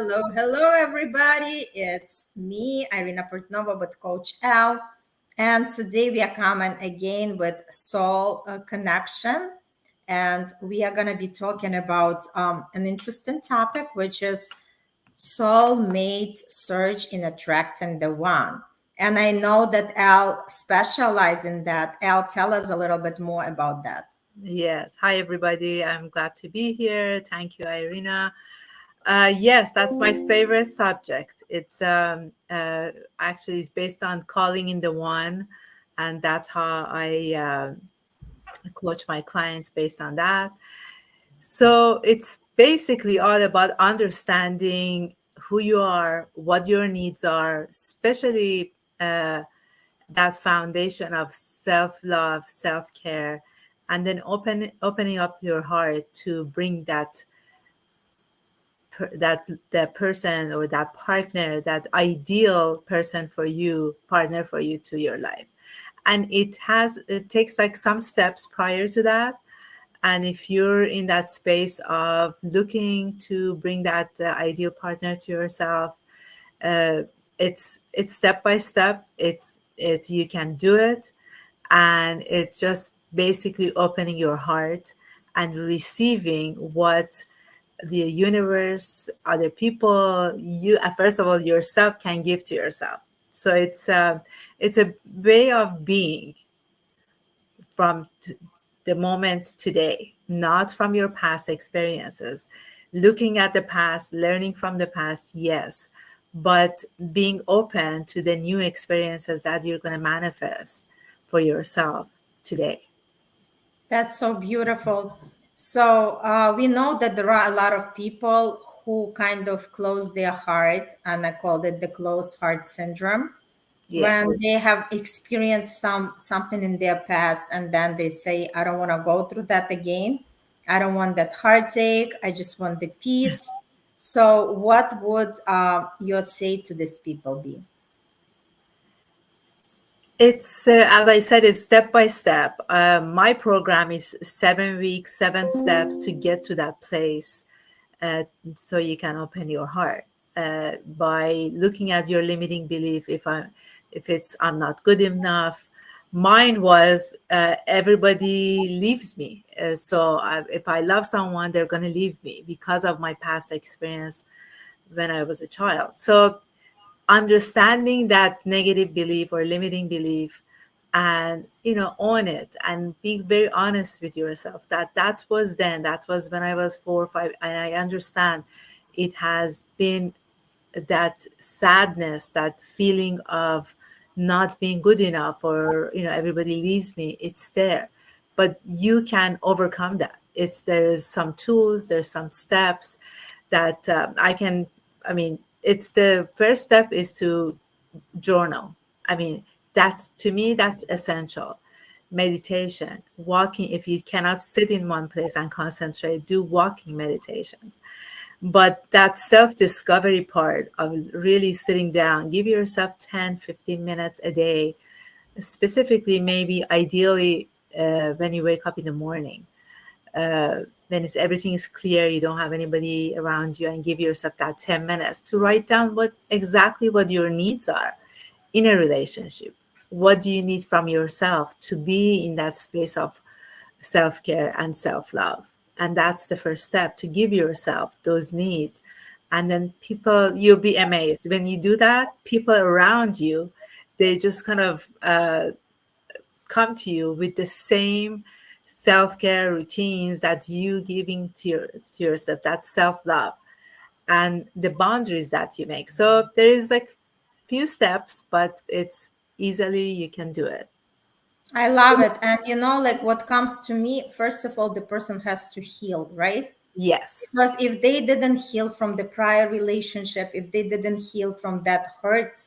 hello, everybody. It's me, Irina Portnova, with Coach Elle. And today we are coming again with Soul Connection. And we are going to be talking about an interesting topic, which is soulmate search in attracting the one. And I know that Elle specializes in that. Elle, tell us a little bit more about that. Yes. Hi, everybody. I'm glad to be here. Thank you, Irina. Yes, that's my favorite subject. It's actually it's based on calling in the one, and that's how I coach my clients based on that. So it's basically all about understanding who you are, what your needs are, especially that foundation of self-love, self-care, and then opening up your heart to bring that person or that partner, that ideal person for you, partner for you to your life. And it takes like some steps prior to that. And if you're in that space of looking to bring that ideal partner to yourself, uh, it's step by step. It's you can do it, and it's just basically opening your heart and receiving what the universe, other people, you first of all yourself can give to yourself. So it's a way of being from the moment today, not from your past experiences. Looking at the past, learning from the past, yes, but being open to the new experiences that you're going to manifest for yourself today. That's so beautiful. So we know that there are a lot of people who kind of close their heart, and I called it the closed heart syndrome, when Yes. they have experienced something in their past, and then they say, "I don't want to go through that again. I don't want that heartache. I just want the peace." So, what would your say to these people be? It's as I said, it's step by step. My program is 7 weeks, 7 steps to get to that place, so you can open your heart by looking at your limiting belief. If it's I'm not good enough. Mine was everybody leaves me. If I love someone, they're going to leave me because of my past experience when I was a child. So understanding that negative belief or limiting belief, and own it and be very honest with yourself that was then, that was when I was 4 or 5, and I understand it has been that sadness, that feeling of not being good enough, or everybody leaves me. It's there, but you can overcome that. There's some tools, there's some steps that I mean, it's the first step is to journal. I mean, that's, to me, that's essential. Meditation, walking. If you cannot sit in one place and concentrate, do walking meditations. But that self-discovery part of really sitting down, give yourself 10, 15 minutes a day, specifically, maybe ideally, when you wake up in the morning, when everything is clear, you don't have anybody around you, and give yourself that 10 minutes to write down what your needs are in a relationship. What do you need from yourself to be in that space of self-care and self-love? And that's the first step, to give yourself those needs. And then you'll be amazed when you do that. People around you, they just kind of come to you with the same self-care routines that you giving to yourself, that self-love and the boundaries that you make. So there is like few steps, but it's easily you can do it. I love it. And like what comes to me, first of all, the person has to heal, right? Yes. Because if they didn't heal from the prior relationship, if they didn't heal from that hurt,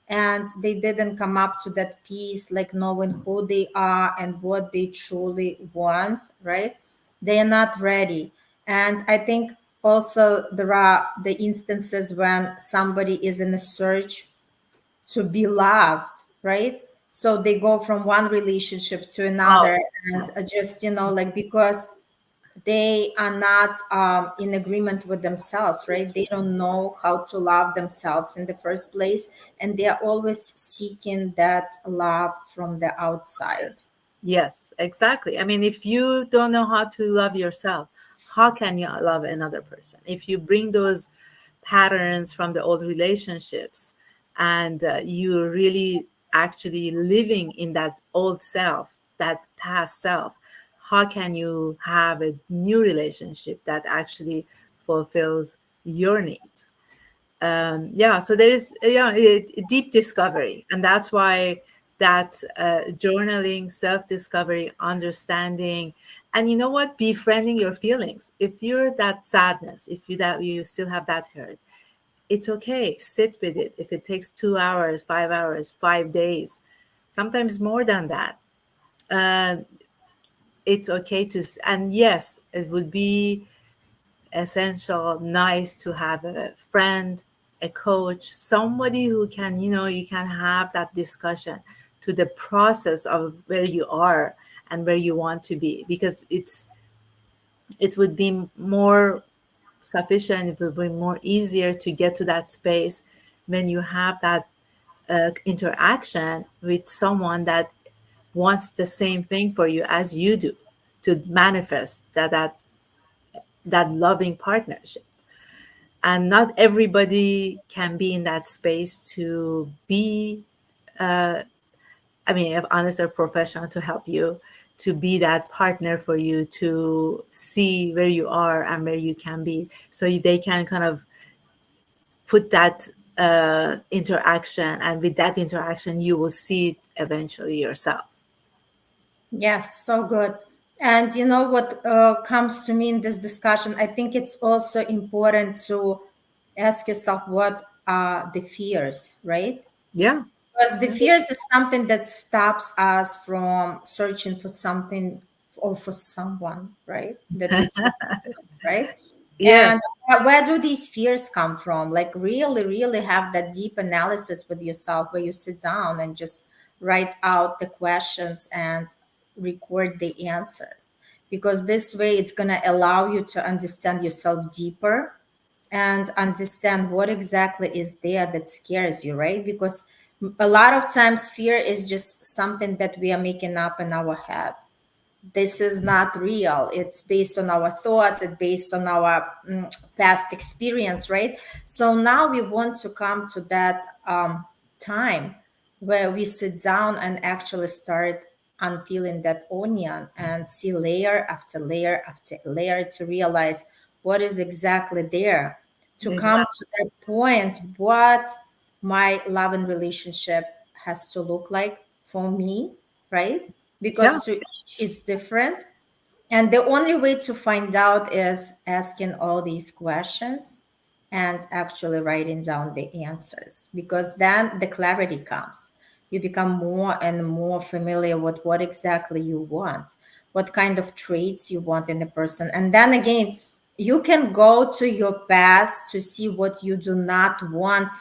and they didn't come up to that peace, like knowing who they are and what they truly want, right? They are not ready. And I think also there are the instances when somebody is in a search to be loved, right? So they go from one relationship to Oh, another, and yes. just, like, because they are not in agreement with themselves, right? They don't know how to love themselves in the first place, and they are always seeking that love from the outside. Yes, exactly. I mean, if you don't know how to love yourself, how can you love another person? If you bring those patterns from the old relationships and you're really actually living in that old self, that past self, how can you have a new relationship that actually fulfills your needs? Yeah, so there is deep discovery, and that's why that journaling, self-discovery, understanding, and you know what, befriending your feelings. If you're that sadness, if you still have that hurt, it's okay, sit with it. If it takes 2 hours, 5 hours, 5 days, sometimes more than that, uh, it's okay and yes, it would be essential, nice to have a friend, a coach, somebody who can, you can have that discussion to the process of where you are and where you want to be, because it would be more sufficient, it would be more easier to get to that space when you have that interaction with someone that wants the same thing for you as you do, to manifest that loving partnership. And not everybody can be in that space to be I mean, if honest or professional to help you, to be that partner for you, to see where you are and where you can be, so they can kind of put that interaction, and with that interaction you will see it eventually yourself. Yes, so good. And you know what comes to me in this discussion? I think it's also important to ask yourself what are the fears, right? Yeah. Because the fears is something that stops us from searching for something or for someone, right? That we truly want, right? Yes. And where do these fears come from? Like really, really have that deep analysis with yourself where you sit down and just write out the questions and record the answers. Because this way it's gonna allow you to understand yourself deeper and understand what exactly is there that scares you, right? Because a lot of times fear is just something that we are making up in our head. This is not real. It's based on our thoughts, it's based on our past experience, right? So now we want to come to that time where we sit down and actually start unpeeling that onion and see layer after layer after layer to realize what is exactly there, to come Exactly. to that point what my love and relationship has to look like for me, right? Yeah. Because to each it's different, and the only way to find out is asking all these questions and actually writing down the answers, because then the clarity comes. You become more and more familiar with what exactly you want, what kind of traits you want in a person. And then again, you can go to your past to see what you do not want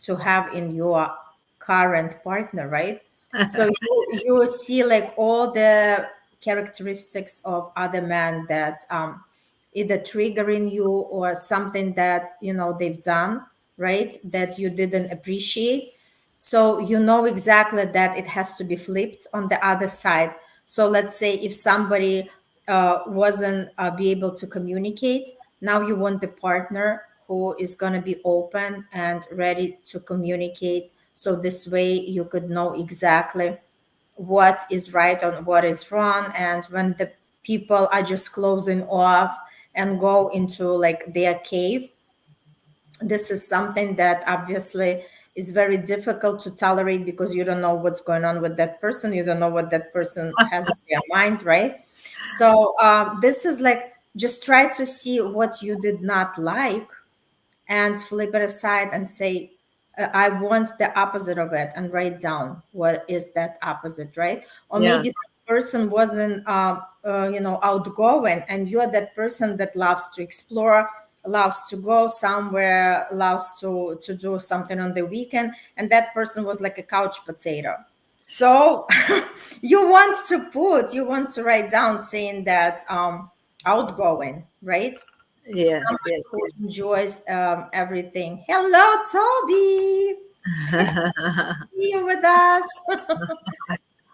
to have in your current partner, right? So you see like all the characteristics of other men that either triggering you or something that they've done, right, that you didn't appreciate. So you know exactly that it has to be flipped on the other side. So let's say if somebody wasn't be able to communicate, now you want the partner who is going to be open and ready to communicate. So this way you could know exactly what is right and what is wrong. And when the people are just closing off and go into like their cave, this is something that obviously is very difficult to tolerate, because you don't know what's going on with that person, you don't know what that person has in their mind, right? So this is like, just try to see what you did not like and flip it aside and say, I want the opposite of it, and write down what is that opposite, right? Or maybe Yes. the person wasn't outgoing, and you're that person that loves to explore, loves to go somewhere, loves to do something on the weekend, and that person was like a couch potato. So you want to write down saying that outgoing, right? Yes, Somebody yes, who enjoys everything. Hello, Toby. It's good to see you with us.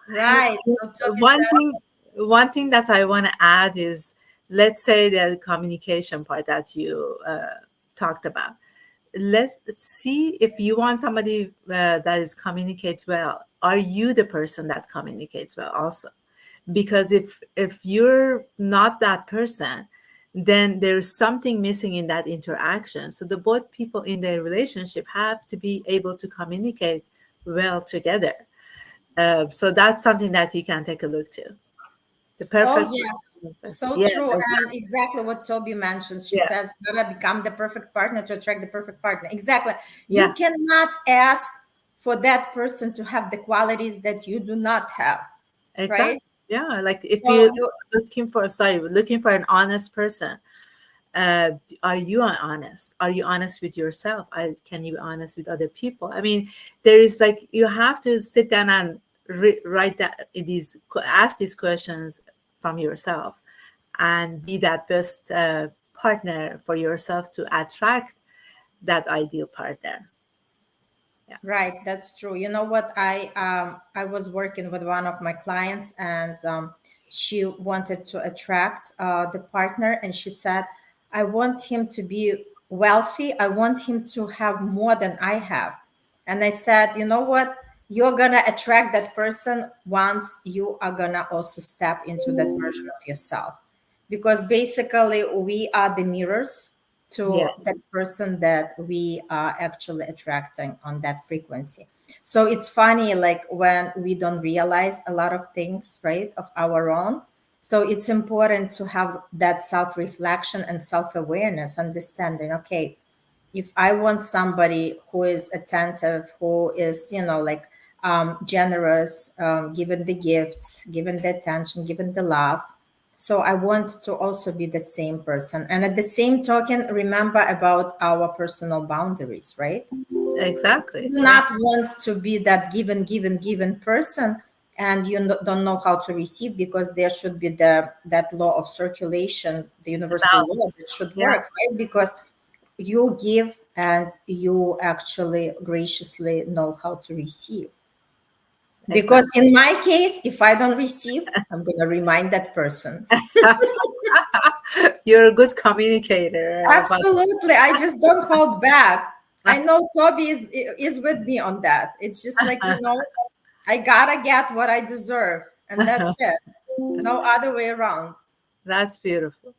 Right. So Toby one said, thing one thing that I want to add is, let's say the communication part that you talked about. Let's see, if you want somebody that is communicates well, are you the person that communicates well also? Because if you're not that person, then there's something missing in that interaction. So the both people in the relationship have to be able to communicate well together. So that's something that you can take a look to. The oh, perfect yes. person. So Yes, true. And exactly. exactly what Toby mentions. She Yeah, says, gotta become the perfect partner to attract the perfect partner. Exactly. You yeah, cannot ask for that person to have the qualities that you do not have, exactly. right? Yeah, like if So you looking for an honest person, are you honest? Are you honest with yourself? Can you be honest with other people? I mean, there is like, you have to sit down and write that ask these questions from yourself, and be that best partner for yourself to attract that ideal partner. Yeah. right, that's true. You know what? I was working with one of my clients, and she wanted to attract the partner, and she said, "I want him to be wealthy. I want him to have more than I have." And I said, "You know what? You're gonna attract that person once you are gonna also step into that version of yourself, because basically we are the mirrors to Yes. that person that we are actually attracting on that frequency. So it's funny, like when we don't realize a lot of things, right, of our own. So it's important to have that self reflection and self awareness, understanding, okay, if I want somebody who is attentive, who is, like generous, given the gifts, given the attention, given the love. So I want to also be the same person. And at the same token, remember about our personal boundaries, right? Exactly. Do Yeah. not want to be that given person, and you don't know how to receive, because there should be that law of circulation, the The universal law balance. that should Yeah. work, right? Because you give and you actually graciously know how to receive. Because Exactly. in my case, if I don't receive, I'm going to remind that person. You're a good communicator. But Absolutely. I just don't hold back. I know Toby is with me on that. It's just like, I gotta get what I deserve, and that's it. No other way around. that's beautiful.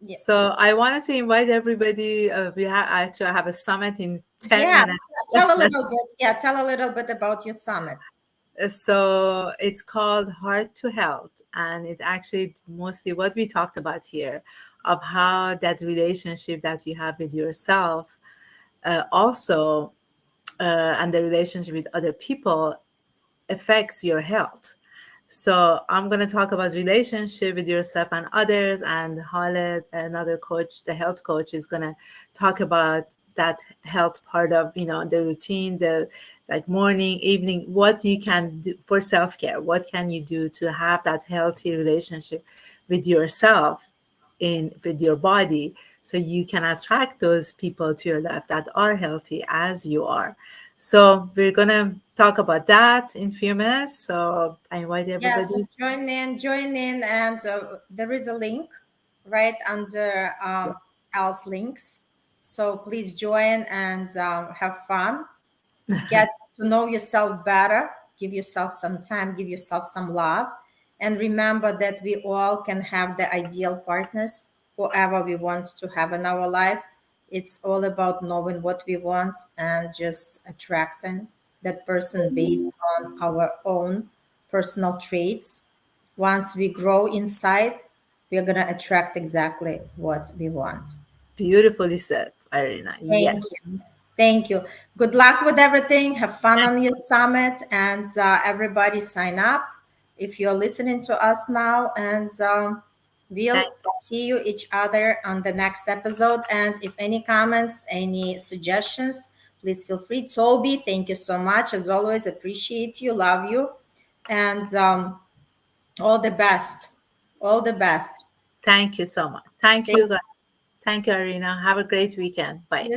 Yeah. So I wanted to invite everybody. I actually have a summit in 10 Yes. minutes. Tell a little bit. Yeah, tell a little bit about your summit. So it's called Heart to Health, and it's actually mostly what we talked about here, of how that relationship that you have with yourself, also, and the relationship with other people affects your health. So I'm going to talk about relationship with yourself and others, and Khaled, another coach, the health coach, is going to talk about that health part of, the routine, the like morning, evening, what you can do for self-care, what can you do to have that healthy relationship with yourself, with your body, so you can attract those people to your life that are healthy as you are. So we're gonna talk about that in a few minutes. So I invite everybody. Yes, join in, and there is a link right under Elle's links. So please join and have fun. Get to know yourself better. Give yourself some time. Give yourself some love, and remember that we all can have the ideal partners, whoever we want to have in our life. It's all about knowing what we want and just attracting that person based on our own personal traits. Once we grow inside, we're going to attract exactly what we want. Beautifully said, Irina. Thank Yes. you. Thank you. Good luck with everything. Have fun on your summit, and everybody sign up if you're listening to us now. And we'll Thank see you each other on the next episode. And if any comments, any suggestions, please feel free. Toby, thank you so much. As always, appreciate you, love you, and all the best. All the best. Thank you so much. Thank you, guys. Thank you, Irina. Have a great weekend. Bye.